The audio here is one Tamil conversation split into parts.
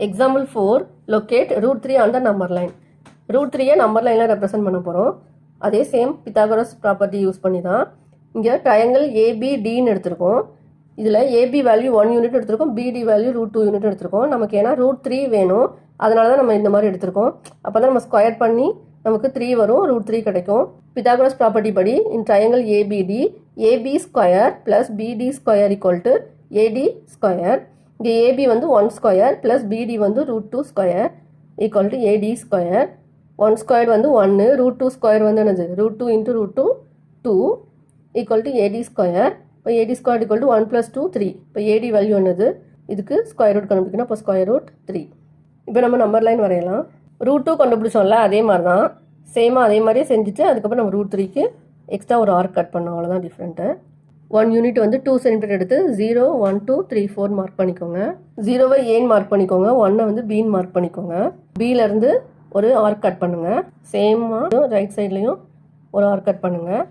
Example 4, locate root 3 on the number line. root 3 number line represent பண்ண போகிறோம். அதே சேம் பித்தாகரஸ் ப்ராப்பர்ட்டி யூஸ் பண்ணி தான் இங்கே ட்ரையாங்கிள் ஏபிடின்னு எடுத்திருக்கோம். இதில் ஏபி வேல்யூ 1 யூனிட் எடுத்திருக்கோம், பிடி வேல்யூ √2 யூனிட் எடுத்திருக்கோம். நமக்கு ஏன்னா √3 வேணும், அதனால தான் நம்ம இந்த மாதிரி எடுத்திருக்கோம். அப்போ தான் நம்ம ஸ்கொயர் பண்ணி நமக்கு 3 வரும், √3 கிடைக்கும். பித்தாகரஸ் ப்ராப்பர்ட்டி படி in triangle ABD AB square plus BD square equal to AD square. இங்கே ஏபி வந்து 1 ஸ்கொயர் ப்ளஸ் பிடி வந்து √2 square equal to AD square. 1 square வந்து 1, √2 ஸ்கொயர் வந்து என்னது √2 into √2 2 equal to AD square. இப்போ ஏடி ஸ்கொயர் ஈக்குவல் டு 1 + 2 3. இப்போ ஏடி வேல்யூ என்னது, இதுக்கு ஸ்கொயர் ரூட் கண்டுபிடிக்கணும். இப்போ ஸ்கொயர் ரூட் 3. இப்போ நம்ம நம்பர் லைன் வரையலாம். √2 கண்டுபிடிச்சோம்ல, அதே மாதிரி தான் சேமாக அதே மாதிரியே செஞ்சுட்டு அதுக்கப்புறம் நம்ம √3க்கு எக்ஸ்ட்ரா ஒரு ஆர்க் கட் பண்ணோம், அவ்வளோதான் டிஃப்ரெண்ட்டு. 1 யூனிட் வந்து 2 சென்டிமீட்டர் எடுத்து 0 1 2 3 4 மார்க் பண்ணிக்கோங்க. 0வை ஏன்னு மார்க் பண்ணிக்கோங்க, 1 வந்து பின்னு மார்க் பண்ணிக்கோங்க. பியிலேருந்து ஒரு ஆர்க் கட் பண்ணுங்கள். சேமாக ரைட் சைட்லேயும் ஒரு ஆர்க் கட் பண்ணுங்கள்.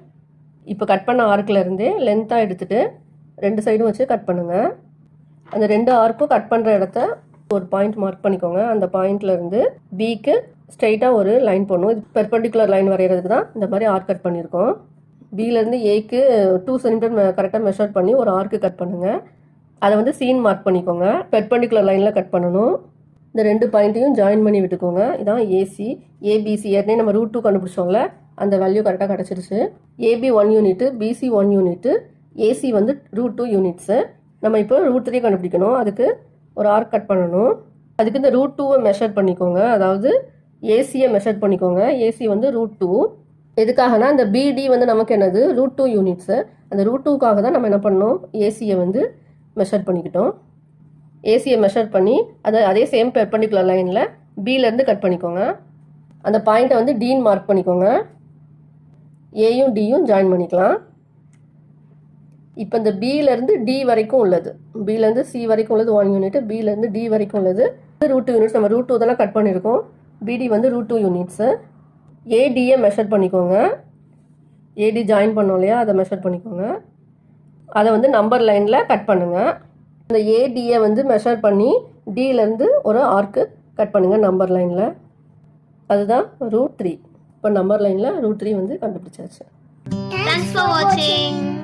இப்போ கட் பண்ண ஆர்க்கிலேருந்தே லென்த்தாக எடுத்துகிட்டு 2 சைடும் வச்சு கட் பண்ணுங்கள். அந்த 2 ஆர்க்கும் கட் பண்ணுற இடத்த ஒரு பாயிண்ட் மார்க் பண்ணிக்கோங்க. அந்த பாயிண்ட்லேருந்து பிக்கு ஸ்ட்ரைட்டாக ஒரு லைன் போடணும். இது பெர்பெண்டிகுலர் லைன் வரைகிறதுக்கு தான் இந்த மாதிரி ஆர்க் கட் பண்ணியிருக்கோம். பியிலேருந்து ஏக்கு 2 சென்டிமீட்டர் கரெக்டாக மெஷர் பண்ணி ஒரு ஆர்க்கு கட் பண்ணுங்கள். அதை வந்து சீன் மார்க் பண்ணிக்கோங்க. பெர்பெண்டிகுலர் லைனில் கட் பண்ணணும். இந்த 2 பாயிண்ட்டையும் ஜாயின் பண்ணி விட்டுக்கோங்க. இதான் ஏசி. ஏபிசி ஏற்கனவே நம்ம √2 கண்டுபிடிச்சோம்ல, அந்த வேல்யூ கரெக்டாக கிடச்சிருச்சு. AB 1 unit, BC 1 unit, AC வந்து √2 யூனிட்ஸு. நம்ம இப்போ √3 கண்டுபிடிக்கணும். அதுக்கு ஒரு ஆர்க் கட் பண்ணணும். அதுக்கு இந்த √2வை மெஷர் பண்ணிக்கோங்க. அதாவது ஏசியை மெஷர் பண்ணிக்கோங்க. ஏசி வந்து √2. எதுக்காகனா இந்த பிடி வந்து நமக்கு என்னது √2 யூனிட்ஸு. அந்த √2க்காக தான் நம்ம என்ன பண்ணோம், ஏசியை வந்து மெஷர் பண்ணிக்கிட்டோம். ஏசியை மெஷர் பண்ணி அதே சேம் பெர்பெண்டிகுலர் லைனில் பியிலேருந்து கட் பண்ணிக்கோங்க. அந்த பாயிண்ட்டை வந்து டின்னு மார்க் பண்ணிக்கோங்க. ஏயும் டியும் ஜாயின் பண்ணிக்கலாம். இப்போ இந்த பியிலேருந்து டி வரைக்கும் உள்ளது, பியிலேருந்து சி வரைக்கும் உள்ளது 1 யூனிட், பியிலேருந்து டி வரைக்கும் உள்ளது √2 யூனிட்ஸ். நம்ம √2 தானே கட் பண்ணியிருக்கோம். பிடி வந்து √2 யூனிட்ஸு. ஏடியை மெஷர் பண்ணிக்கோங்க. ஏடி ஜாயின் பண்ணோம் இல்லையா, அதை மெஷர் பண்ணிக்கோங்க. அதை வந்து நம்பர் லைனில் கட் பண்ணுங்கள். அந்த ஏடியை வந்து மெஷர் பண்ணி டியிலேருந்து ஒரு ஆர்க்கு கட் பண்ணுங்கள் நம்பர் லைனில். அதுதான் √3. இப்போ நம்பர் லைனில் √3 வந்து கண்டுபிடிச்சாச்சு. Thanks for watching.